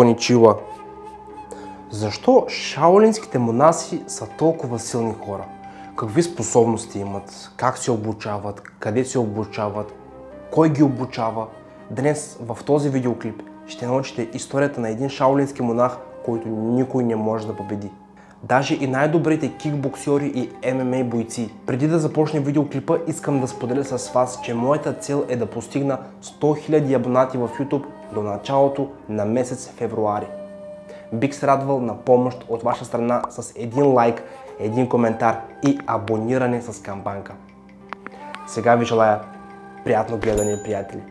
Коничила! Защо шаолинските монаси са толкова силни хора? Какви способности имат? Как се обучават? Къде се обучават? Кой ги обучава? Днес в този видеоклип ще научите историята на един шаолински монах, който никой не може да победи. Даже и най-добрите кикбоксьори и ММА бойци. Преди да започне видеоклипа, искам да споделя с вас, че моята цел е да постигна 100 000 абонати в YouTube до началото на месец февруари. Бих се радвал на помощ от ваша страна с един лайк, един коментар и абониране с камбанка. Сега ви желая приятно гледане, приятели!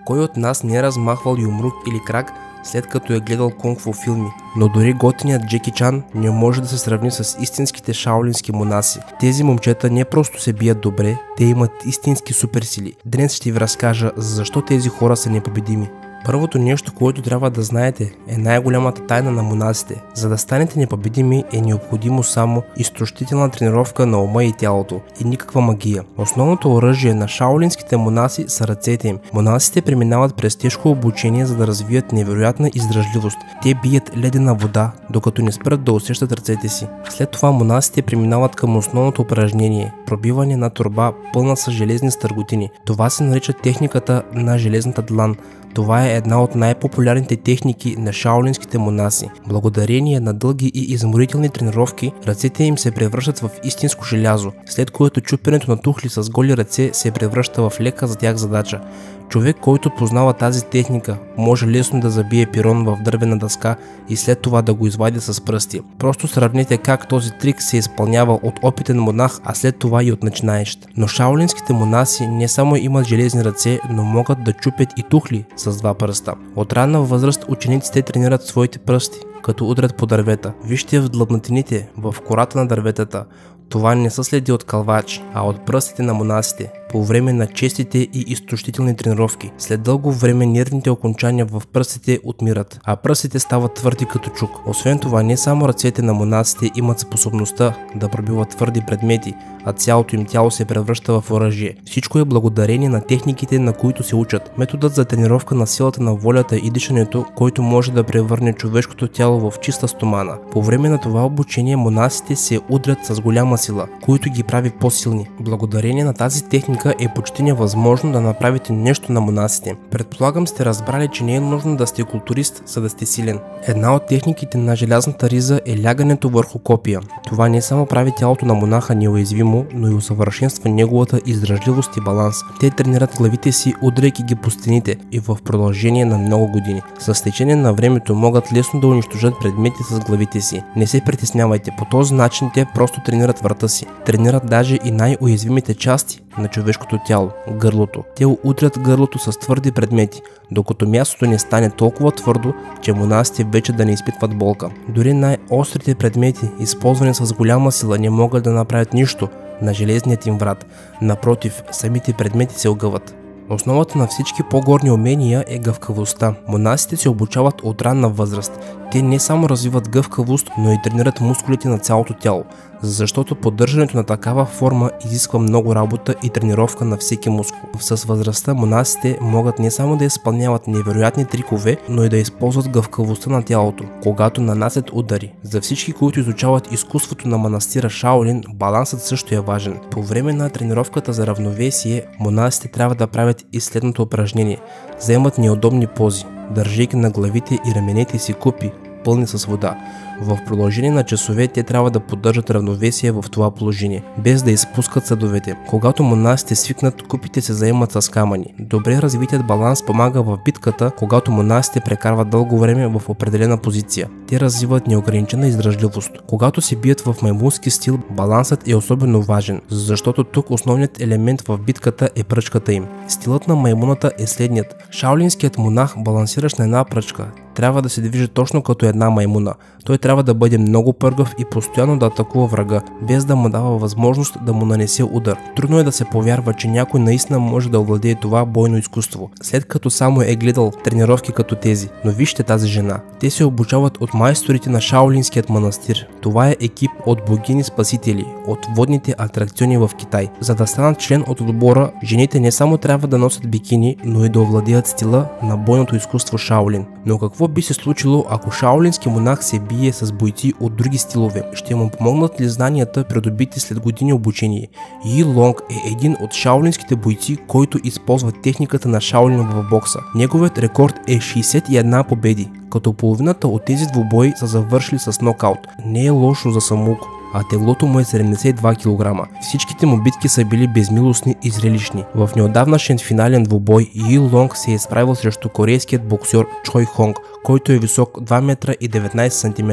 Кой от нас не е размахвал юмрук или крак след като е гледал кунг-фу филми? Но дори готиният Джеки Чан не може да се сравни с истинските шаолински монаси. Тези момчета не просто се бият добре, те имат истински суперсили. Днес ще ви разкажа защо тези хора са непобедими. Първото нещо, което трябва да знаете, е най-голямата тайна на монасите. За да станете непобедими е необходимо само изтощителна тренировка на ума и тялото и никаква магия. Основното оръжие на шаолинските монаси са ръцете им. Монасите преминават през тежко обучение, за да развият невероятна издръжливост. Те бият ледена вода, докато не спрат да усещат ръцете си. След това монасите преминават към основното упражнение – пробиване на торба, пълна с железни стърготини. Това се нарича техниката на железната длан. Това е една от най-популярните техники на шаолинските монаси. Благодарение на дълги и изморителни тренировки, ръцете им се превръщат в истинско желязо, след което чупенето на тухли с голи ръце се превръща в лека за тях задача. Човек, който познава тази техника, може лесно да забие пирон в дървена дъска и след това да го извади с пръсти. Просто сравнете как този трик се изпълнява от опитен монах, а след това и от начинаещ. Но шаолинските монаси не само имат железни ръце, но могат да чупят и тухли с два пръста. От ранна възраст учениците тренират своите пръсти, като удрят по дървета. Вижте в длъбнатините, в кората на дърветата. Това не са следи от калвачи, а от пръстите на монасите, по време на честите и изтощителни тренировки. След дълго време нервните окончания в пръстите отмират, а пръстите стават твърди като чук. Освен това, не само ръцете на монасите имат способността да пробиват твърди предмети, а цялото им тяло се превръща в оръжие. Всичко е благодарение на техниките, на които се учат. Методът за тренировка на силата на волята и дишането, който може да превърне човешкото тяло в чиста стомана. По време на това обучение монасите се удрят с голяма сила, който ги прави по-силни. Благодарение на тази техника е почти невъзможно да направите нещо на монасите. Предполагам сте разбрали, че не е нужно да сте културист, за да сте силен. Една от техниките на желязната риза е лягането върху копия. Това не само прави тялото на монаха неуязвимо, но и усъвършенства неговата издръжливост и баланс. Те тренират главите си, удряйки ги по стените и в продължение на много години. С течение на времето могат лесно да унищожат предмети с главите си. Не се притеснявайте, по този начин те просто тренират врата си. Тренират даже и най-уязвимите части на човешкото тяло – гърлото. Те удрят гърлото с твърди предмети, докато мястото не стане толкова твърдо, че монасите вече да не изпитват болка. Дори най-острите предмети, използвани с голяма сила, не могат да направят нищо на железният им врат. Напротив, самите предмети се огъват. Основата на всички по-горни умения е гъвкавостта. Монасите се обучават от ранна възраст. Те не само развиват гъвкавост, но и тренират мускулите на цялото тяло, защото поддържането на такава форма изисква много работа и тренировка на всеки мускул. С възрастта монасите могат не само да изпълняват невероятни трикове, но и да използват гъвкавостта на тялото, когато нанасят удари. За всички, които изучават изкуството на манастира Шаолин, балансът също е важен. По време на тренировката за равновесие, монасите трябва да правят и следното упражнение. Заемат неудобни пози, държейки на главите и раменете си купи, пълни с вода. В продължение на часове те трябва да поддържат равновесие в това положение, без да изпускат съдовете. Когато монасите свикнат, купите се заемат с камъни. Добре развитият баланс помага в битката, когато монасите прекарват дълго време в определена позиция. Те развиват неограничена издръжливост. Когато се бият в маймунски стил, балансът е особено важен, защото тук основният елемент в битката е пръчката им. Стилът на маймуната е следният. Шаолинският монах, балансиращ на една пръчка, трябва да се движи точно като една маймуна. Той трябва да бъде много пъргав и постоянно да атакува врага, без да му дава възможност да му нанесе удар. Трудно е да се повярва, че някой наистина може да овладее това бойно изкуство, след като само е гледал тренировки като тези. Но вижте тази жена. Те се обучават от майсторите на Шаолинският манастир. Това е екип от богини спасители, от водните атракциони в Китай. За да станат член от отбора, жените не само трябва да носят бикини, но и да овладеят стила на бойното изкуство Шаолин. Но какво би се случило, ако шаолински монах се бие с бойци от други стилове? Ще му помогнат ли знанията, придобити след години обучение? Йи Лонг е един от шаолинските бойци, който използва техниката на Шаолин в бокса. Неговият рекорд е 61 победи, като половината от тези двубои са завършили с нокаут. Не е лошо за самоуко, а теглото му е 72 кг. Всичките му битки са били безмилостни и зрелищни. В неотдавнашен финален двубой Йи Лонг се е изправил срещу корейският боксер Чой Хонг, който е висок 2 метра и 19 см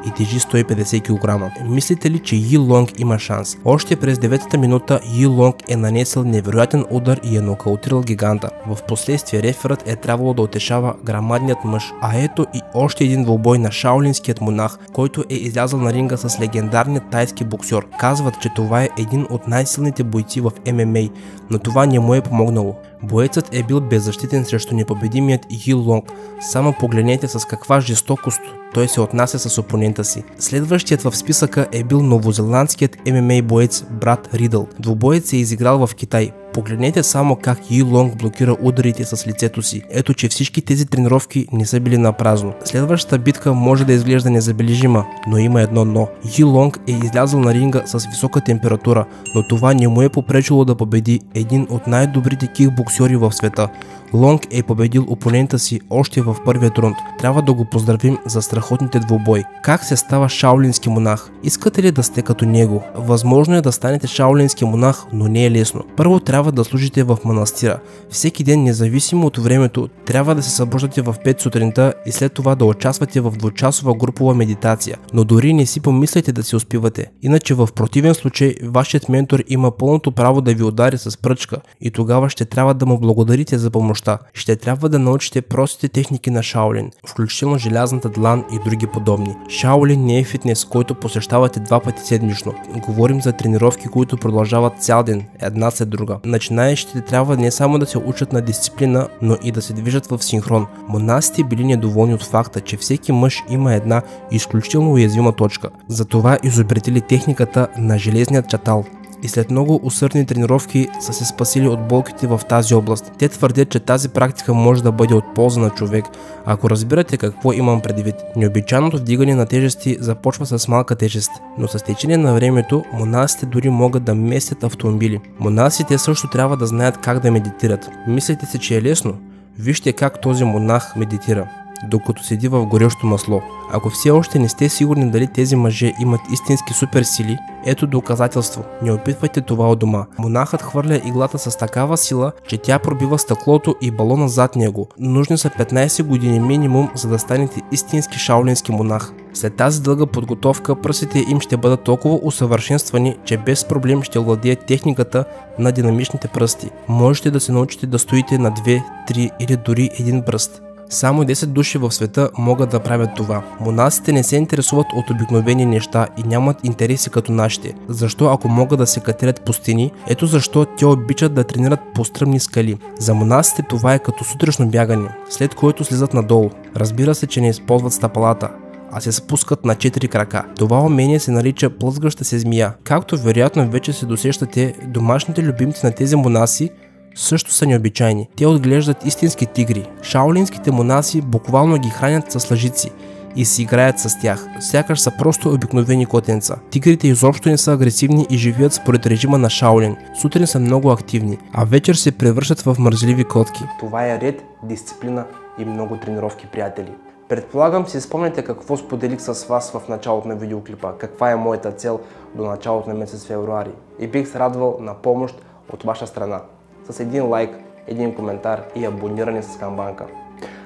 и тежи 150 кг. Мислите ли, че Йи Лонг има шанс? Още през 9-та минута Йи Лонг е нанесъл невероятен удар и е нокаутирал гиганта. В последствие реферът е трябвало да утешава грамадният мъж. А ето и още един двубой на шаолинският монах, който е излязъл на ринга с легендарният тайски боксер. Казват, че това е един от най-силните бойци в ММА, но това не му е помогнало. Боецът е бил беззащитен срещу непобедимият Йи Лонг. Само погледнете с каква жестокост той се отнася с опонента си. Следващият в списъка е бил новозеландският ММА боец Брат Ридъл. Двубоец се е изиграл в Китай. Погледнете само как Йи Лонг блокира ударите с лицето си. Ето, че всички тези тренировки не са били на празно. Следващата битка може да изглежда незабележима, но има едно но. Йи Лонг е излязъл на ринга с висока температура, но това не му е попречило да победи един от най-добрите кикбоксьори в света. Лонг е победил опонента си още в първият рунд. Трябва да го поздравим за страхотните двубой. Как се става шаолински монах? Искате ли да сте като него? Възможно е да станете шаолински монах, но не е лесно. Първо трябва да служите в манастира. Всеки ден, независимо от времето, трябва да се събуждате в 5 сутринта и след това да участвате в двучасова групова медитация. Но дори не си помисляйте да се успивате. Иначе в противен случай вашият ментор има пълното право да ви удари с пръчка и тогава ще трябва да му благодарите за помощта. Ще трябва да научите простите техники на Шаолин, включително желязната длан и други подобни. Шаолин не е фитнес, който посещавате 2 пъти седмично. Говорим за тренировки, които продължават цял ден, една след друга. Начинаещите трябва не само да се учат на дисциплина, но и да се движат в синхрон. Монасите били недоволни от факта, че всеки мъж има една изключително уязвима точка. Затова изобретили техниката на железният чатал. И след много усърдни тренировки са се спасили от болките в тази област. Те твърдят, че тази практика може да бъде от полза на човек, ако разбирате какво имам предвид. Необичайното вдигане на тежести започва с малка тежест, но с течение на времето монасите дори могат да местят автомобили. Монасите също трябва да знаят как да медитират. Мислите си, че е лесно? Вижте как този монах медитира, докато седи в горещо масло. Ако все още не сте сигурни дали тези мъже имат истински суперсили, ето доказателство. Не опитвайте това от дома. Монахът хвърля иглата с такава сила, че тя пробива стъклото и балона зад него. Нужни са 15 години минимум, за да станете истински шаолински монах. След тази дълга подготовка пръстите им ще бъдат толкова усъвършенствани, че без проблем ще овладеят техниката на динамичните пръсти. Можете да се научите да стоите на 2, 3 или дори един пръст. Само 10 души в света могат да правят това. Монасите не се интересуват от обикновени неща и нямат интереси като нашите. Защо, ако могат да се катерят по стени? Ето защо те обичат да тренират по стръмни скали. За монасите това е като сутрешно бягане, след което слизат надолу. Разбира се, че не използват стъпалата, а се спускат на 4 крака. Това умение се нарича плъзгаща се змия. Както вероятно вече се досещате, домашните любимци на тези монаси също са необичайни. Те отглеждат истински тигри. Шаолинските монаси буквално ги хранят с лъжици и си играят с тях. Сякаш са просто обикновени котенца. Тигрите изобщо не са агресивни и живеят според режима на Шаолин. Сутрин са много активни, а вечер се превръщат в мързливи котки. Това е ред, дисциплина и много тренировки, приятели. Предполагам си спомняте какво споделих с вас в началото на видеоклипа, каква е моята цел до началото на месец февруари, и бих се радвал на помощ от ваша страна с един лайк, един коментар и абониране с камбанка.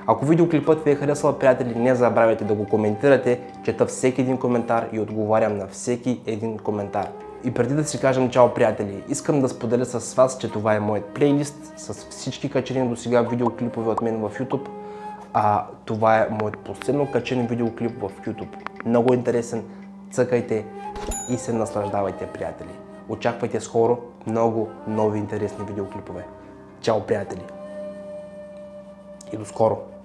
Ако видеоклипът ви е харесал, приятели, не забравяйте да го коментирате, чета всеки един коментар и отговарям на всеки един коментар. И преди да си кажем чао, приятели, искам да споделя с вас, че това е моят плейлист с всички качени до сега видеоклипове от мен в YouTube. Това е моят последно качен видеоклип в YouTube. Много интересен, цъкайте и се наслаждавайте, приятели. Очаквайте скоро много нови интересни видеоклипове. Чао, приятели! И до скоро!